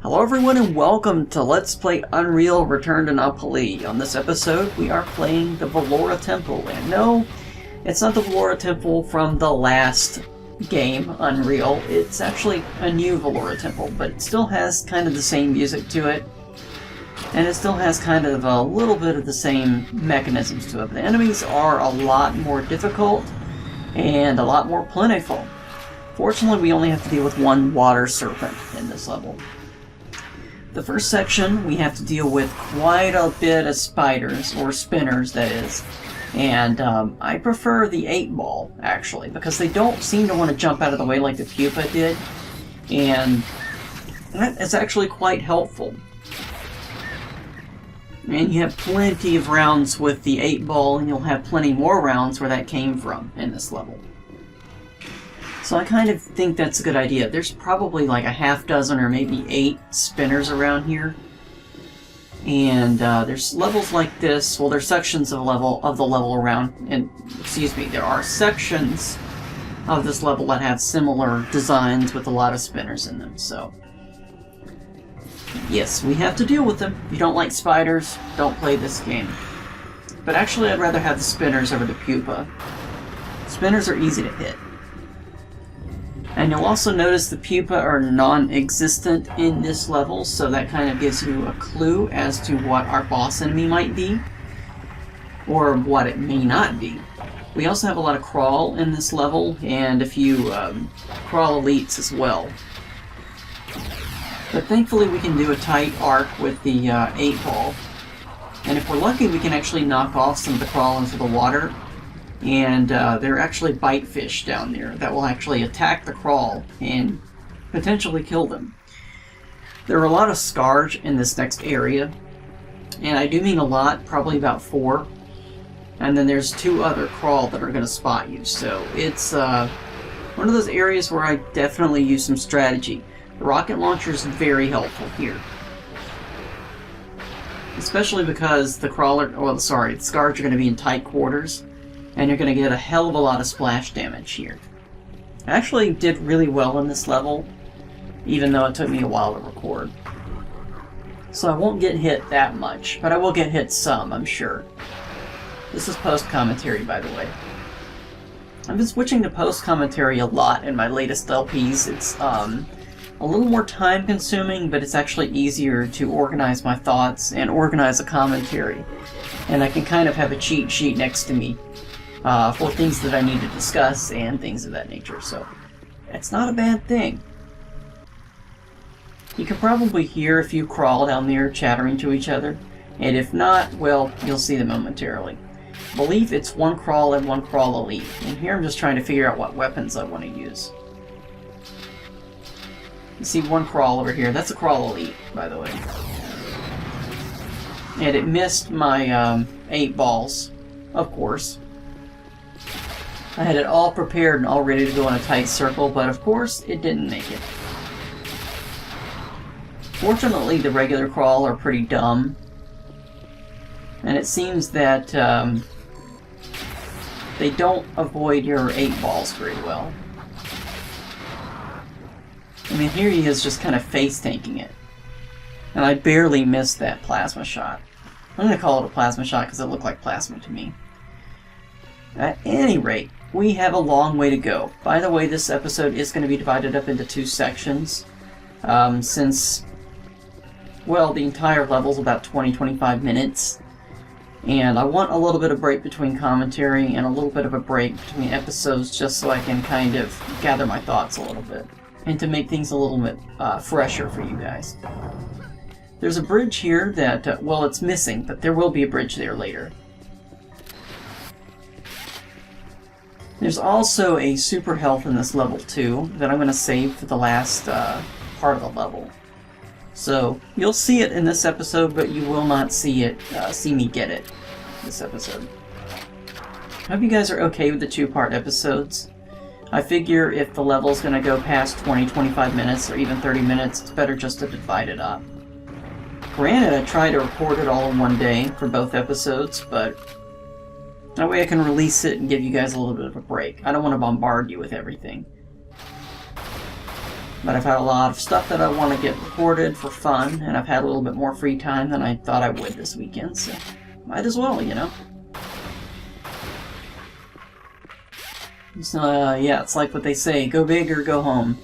Hello everyone and welcome to Let's Play Unreal Return to Pali. On this episode we are playing the Velora Temple, and no, it's not the Velora Temple from the last game, Unreal. It's actually a new Velora Temple, but it still has kind of the same music to it, and it still has kind of a little bit of the same mechanisms to it. The enemies are a lot more difficult and a lot more plentiful. Fortunately, we only have to deal with one water serpent in this level. The first section, we have to deal with quite a bit of spiders, or spinners that is, and I prefer the 8-ball, actually, because they don't seem to want to jump out of the way like the pupa did, and that is actually quite helpful. And you have plenty of rounds with the 8-ball, and you'll have plenty more rounds where that came from in this level. So I kind of think that's a good idea. There's probably like a half dozen or maybe 8 spinners around here. And there's levels like this. Well, there's sections of the level around, and excuse me, there are sections of this level that have similar designs with a lot of spinners in them. So yes, we have to deal with them. If you don't like spiders, don't play this game. But actually, I'd rather have the spinners over the pupa. Spinners are easy to hit. And you'll also notice the pupa are non-existent in this level, so that kind of gives you a clue as to what our boss enemy might be, or what it may not be. We also have a lot of crawl in this level, and a few crawl elites as well. But thankfully we can do a tight arc with the 8-ball, and if we're lucky we can actually knock off some of the crawl into the water. And there are actually bite fish down there that will actually attack the crawl and potentially kill them. There are a lot of scarge in this next area, and I do mean a lot, probably about 4. And then there's 2 other crawl that are going to spot you, so it's one of those areas where I definitely use some strategy. The rocket launcher is very helpful here, especially because the the scarge are going to be in tight quarters. And you're going to get a hell of a lot of splash damage here. I actually did really well in this level, even though it took me a while to record. So I won't get hit that much, but I will get hit some, I'm sure. This is post-commentary, by the way. I've been switching to post-commentary a lot in my latest LPs. It's a little more time-consuming, but it's actually easier to organize my thoughts and organize a commentary. And I can kind of have a cheat sheet next to me for things that I need to discuss and things of that nature, so it's not a bad thing. You can probably hear a few crawl down there chattering to each other, and if not, well, you'll see them momentarily. I believe it's 1 crawl and 1 crawl elite, and here I'm just trying to figure out what weapons I want to use. You see 1 crawl over here. That's a crawl elite, by the way. And it missed my 8 balls, of course. I had it all prepared and all ready to go in a tight circle, but of course, it didn't make it. Fortunately, the regular crawl are pretty dumb, and it seems that they don't avoid your 8 balls very well. I mean, here he is just kind of face-tanking it, and I barely missed that plasma shot. I'm going to call it a plasma shot because it looked like plasma to me. At any rate, we have a long way to go. By the way, this episode is going to be divided up into 2 sections, since, well, the entire level's about 20-25 minutes, and I want a little bit of break between commentary and a little bit of a break between episodes just so I can kind of gather my thoughts a little bit, and to make things a little bit fresher for you guys. There's a bridge here that, well, it's missing, but there will be a bridge there later. There's also a super health in this level too that I'm going to save for the last part of the level. So you'll see it in this episode, but you will not see me get it this episode. I hope you guys are okay with the 2-part episodes. I figure if the level's going to go past 20-25 minutes or even 30 minutes, it's better just to divide it up. Granted, I try to record it all in one day for both episodes, but that way I can release it and give you guys a little bit of a break. I don't want to bombard you with everything. But I've had a lot of stuff that I want to get recorded for fun, and I've had a little bit more free time than I thought I would this weekend, so might as well, you know? So, yeah, it's like what they say, go big or go home.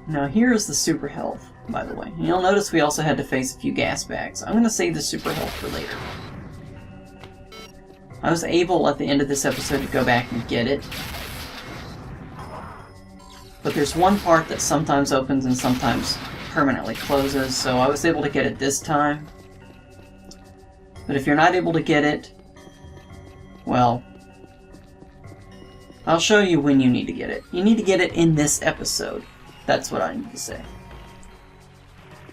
Now here's the super health, by the way. And you'll notice we also had to face a few gas bags. I'm going to save the super health for later. I was able at the end of this episode to go back and get it. But there's one part that sometimes opens and sometimes permanently closes, so I was able to get it this time. But if you're not able to get it, well, I'll show you when you need to get it. You need to get it in this episode. That's what I need to say.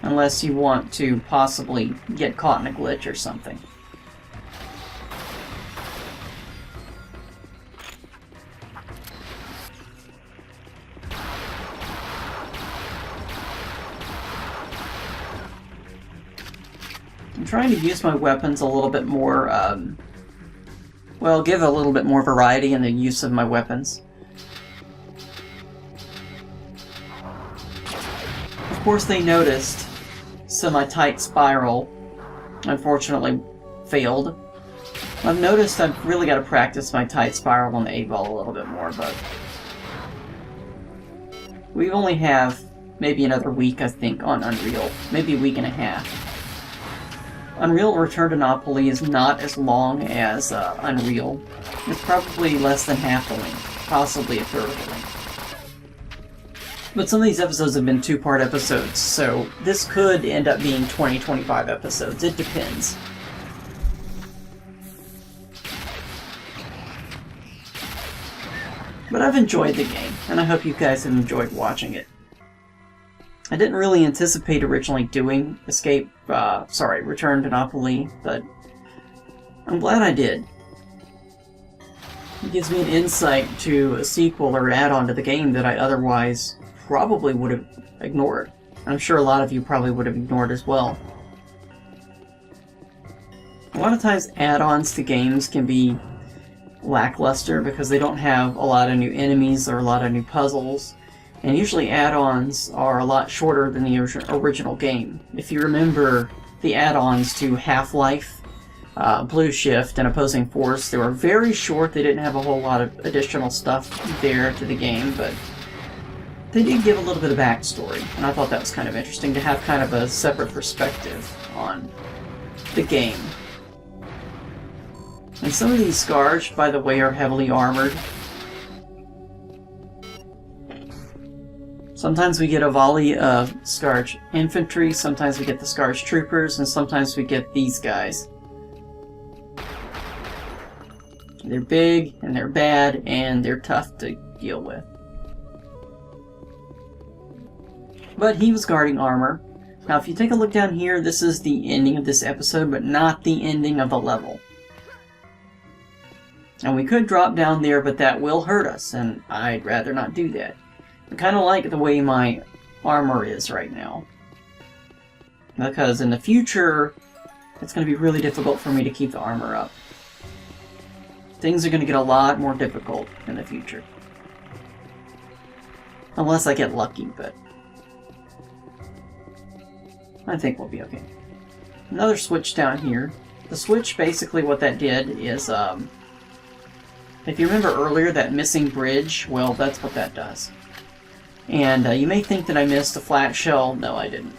Unless you want to possibly get caught in a glitch or something. I'm trying to use my weapons a little bit more, well, give a little bit more variety in the use of my weapons. Of course they noticed semi-tight spiral, unfortunately failed. I've noticed I've really got to practice my tight spiral on the 8-ball a little bit more, but we only have maybe another week, I think, on Unreal. Maybe a week and a half. Unreal Return to Napoli is not as long as Unreal. It's probably less than half the length, possibly a third of the length. But some of these episodes have been 2-part episodes, so this could end up being 20-25 episodes. It depends. But I've enjoyed the game, and I hope you guys have enjoyed watching it. I didn't really anticipate originally doing Return to Napoli, but I'm glad I did. It gives me an insight to a sequel or add-on to the game that I otherwise probably would have ignored. I'm sure a lot of you probably would have ignored as well. A lot of times add-ons to games can be lackluster because they don't have a lot of new enemies or a lot of new puzzles. And usually add-ons are a lot shorter than the original game. If you remember the add-ons to Half-Life, Blue Shift, and Opposing Force, they were very short. They didn't have a whole lot of additional stuff there to the game, but they did give a little bit of backstory. And I thought that was kind of interesting to have kind of a separate perspective on the game. And some of these scars, by the way, are heavily armored. Sometimes we get a volley of Scourge infantry, sometimes we get the Scourge troopers, and sometimes we get these guys. They're big, and they're bad, and they're tough to deal with. But he was guarding armor. Now if you take a look down here, this is the ending of this episode, but not the ending of the level. And we could drop down there, but that will hurt us, and I'd rather not do that. I kind of like the way my armor is right now. Because in the future, it's going to be really difficult for me to keep the armor up. Things are going to get a lot more difficult in the future. Unless I get lucky, but I think we'll be okay. Another switch down here. The switch, basically what that did is, if you remember earlier, that missing bridge, well, that's what that does. And you may think that I missed a flat shell. No, I didn't.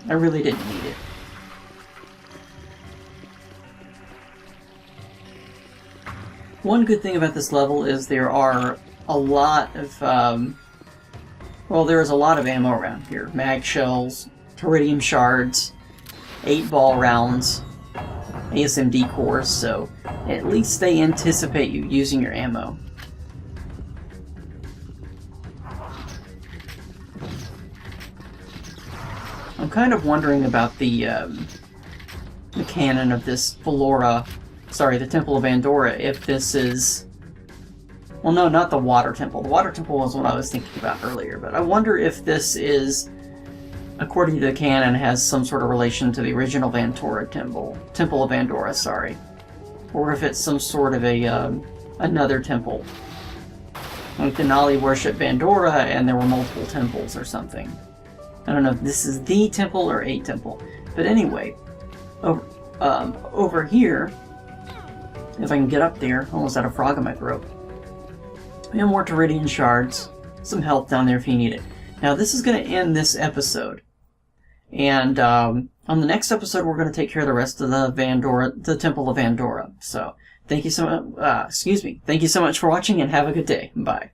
I really didn't need it. One good thing about this level is there are a lot of, well, there is a lot of ammo around here. Mag shells, Teridium shards, 8-ball rounds, ASMD cores, so at least they anticipate you using your ammo. I'm kind of wondering about the canon of this Velora, sorry, the Temple of Andorra, if this is... Well, no, not the Water Temple. The Water Temple was what I was thinking about earlier, but I wonder if this is, according to the canon, has some sort of relation to the original Temple of Andorra, sorry. Or if it's some sort of a, another temple. Like Denali worship Vandora, and there were multiple temples or something. I don't know if this is the temple or a temple. But anyway, over here, if I can get up there, almost had a frog in my throat. We have more Teridian shards, some health down there if you need it. Now this is going to end this episode. And on the next episode, we're going to take care of the rest of the Temple of Vandora. So, thank you so much. Thank you so much for watching, and have a good day. Bye.